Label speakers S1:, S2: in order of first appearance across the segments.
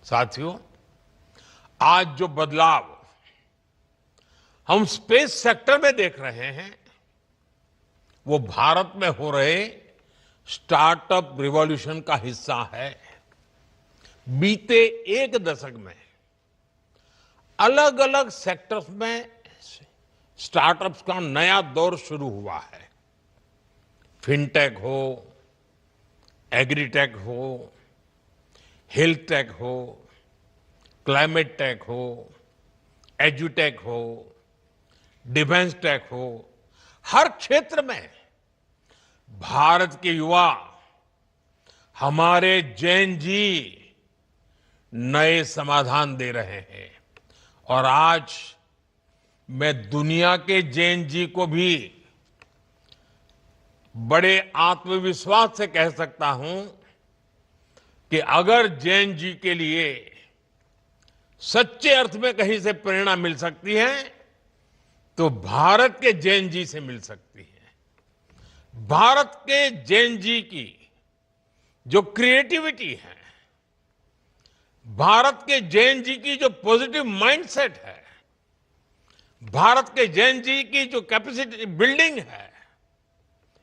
S1: साथियों, आज जो बदलाव हम स्पेस सेक्टर में देख रहे हैं, वो भारत में हो रहे स्टार्टअप रिवॉल्यूशन का हिस्सा है। बीते एक दशक में अलग अलग सेक्टर्स में स्टार्टअप्स का नया दौर शुरू हुआ है। फिनटेक हो, एग्रीटेक हो, हेल्थ टेक हो, क्लाइमेट टेक हो, एजुटेक हो, डिफेंस टेक हो, हर क्षेत्र में भारत के युवा, हमारे जैन जी नए समाधान दे रहे हैं। और आज मैं दुनिया के जैन जी को भी बड़े आत्मविश्वास से कह सकता हूं कि अगर जैन जी के लिए सच्चे अर्थ में कहीं से प्रेरणा मिल सकती है तो भारत के जैन जी से मिल सकती है। भारत के जैन जी की जो क्रिएटिविटी है, भारत के जैन जी की जो पॉजिटिव माइंडसेट है, भारत के जैन जी की जो कैपेसिटी बिल्डिंग है,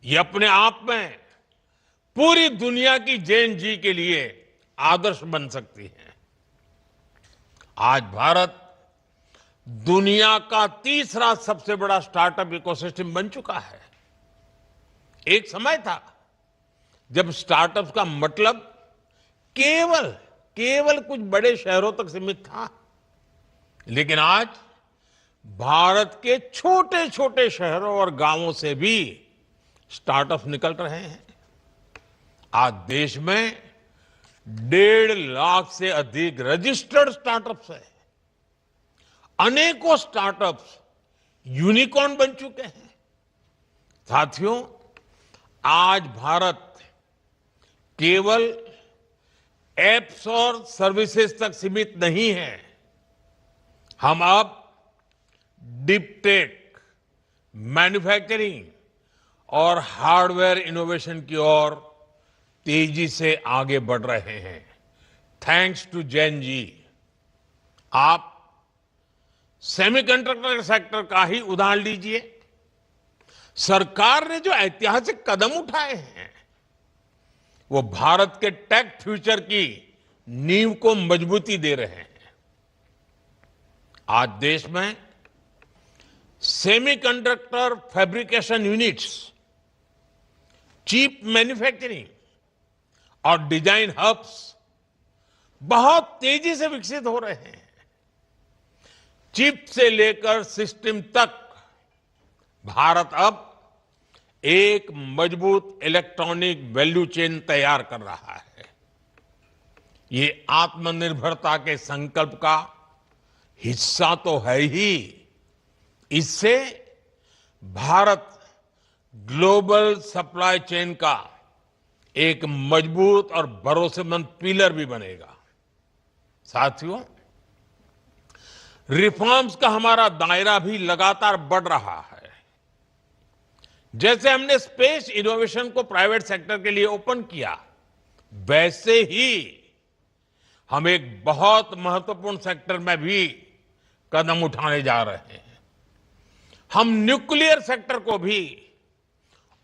S1: ये अपने आप में पूरी दुनिया की जैन जी के लिए आदर्श बन सकती है। आज भारत दुनिया का तीसरा सबसे बड़ा स्टार्टअप इकोसिस्टम बन चुका है। एक समय था जब स्टार्टअप का मतलब केवल कुछ बड़े शहरों तक सीमित था, लेकिन आज भारत के छोटे छोटे शहरों और गांवों से भी स्टार्टअप निकल रहे हैं। आज देश में 1.5 लाख से अधिक रजिस्टर्ड स्टार्टअप्स हैं। अनेकों स्टार्टअप्स यूनिकॉर्न बन चुके हैं। साथियों, आज भारत केवल एप्स और सर्विसेज तक सीमित नहीं है। हम अब डीप टेक, मैन्युफैक्चरिंग और हार्डवेयर इनोवेशन की ओर तेजी से आगे बढ़ रहे हैं। Thanks to Jain ji. आप सेमीकंडक्टर सेक्टर का ही उदाहरण लीजिए। सरकार ने जो ऐतिहासिक कदम उठाए हैं, वो भारत के टेक फ्यूचर की नींव को मजबूती दे रहे हैं। आज देश में semiconductor fabrication units, chip manufacturing और डिजाइन हब्स बहुत तेजी से विकसित हो रहे हैं। चिप से लेकर सिस्टम तक भारत अब एक मजबूत इलेक्ट्रॉनिक वैल्यू चेन तैयार कर रहा है। ये आत्मनिर्भरता के संकल्प का हिस्सा तो है ही। इससे भारत ग्लोबल सप्लाई चेन का एक मजबूत और भरोसेमंद पिलर भी बनेगा। साथियों, रिफॉर्म्स का हमारा दायरा भी लगातार बढ़ रहा है। जैसे हमने स्पेस इनोवेशन को प्राइवेट सेक्टर के लिए ओपन किया, वैसे ही हम एक बहुत महत्वपूर्ण सेक्टर में भी कदम उठाने जा रहे हैं। हम न्यूक्लियर सेक्टर को भी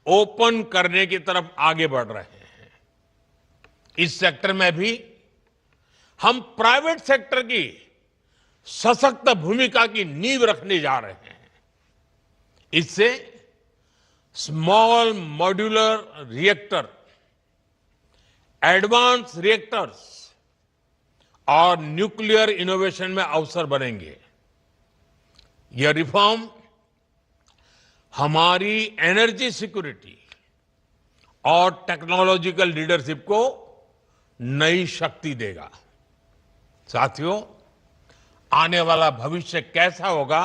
S1: ओपन करने की तरफ आगे बढ़ रहे हैं। इस सेक्टर में भी हम प्राइवेट सेक्टर की सशक्त भूमिका की नींव रखने जा रहे हैं। इससे small modular reactor, advance reactors और न्यूक्लियर इनोवेशन में अवसर बनेंगे। यह रिफॉर्म हमारी एनर्जी सिक्योरिटी और टेक्नोलॉजिकल लीडरशिप को नई शक्ति देगा। साथियों, आने वाला भविष्य कैसा होगा,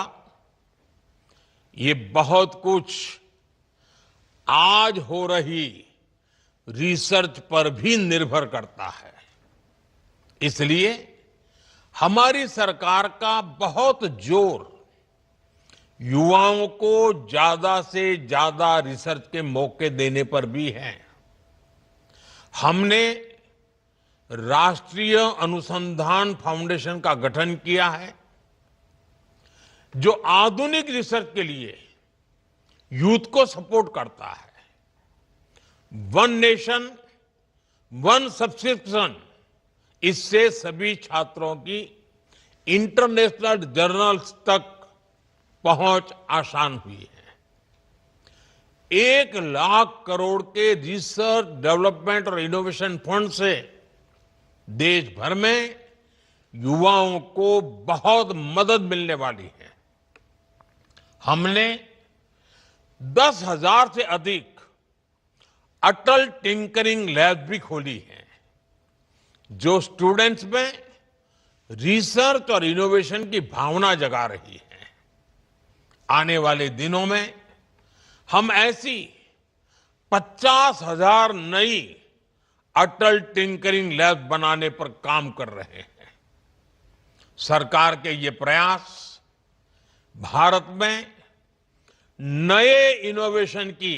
S1: ये बहुत कुछ आज हो रही रिसर्च पर भी निर्भर करता है। इसलिए हमारी सरकार का बहुत जोर युवाओं को ज्यादा से ज्यादा रिसर्च के मौके देने पर भी है। हमने राष्ट्रीय अनुसंधान फाउंडेशन का गठन किया है, जो आधुनिक रिसर्च के लिए यूथ को सपोर्ट करता है। वन नेशन वन सब्सक्रिप्शन, इससे सभी छात्रों की इंटरनेशनल जर्नल्स तक पहुंच आसान हुई है। 1,00,000 करोड़ के रिसर्च डेवलपमेंट और इनोवेशन फंड से देश भर में युवाओं को बहुत मदद मिलने वाली है। हमने 10,000 से अधिक अटल टिंकरिंग लैब भी खोली है, जो स्टूडेंट्स में रिसर्च और इनोवेशन की भावना जगा रही है। आने वाले दिनों में हम ऐसी 50,000 नई अटल टिंकरिंग लैब बनाने पर काम कर रहे हैं। सरकार के ये प्रयास भारत में नए इनोवेशन की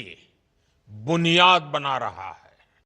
S1: बुनियाद बना रहा है।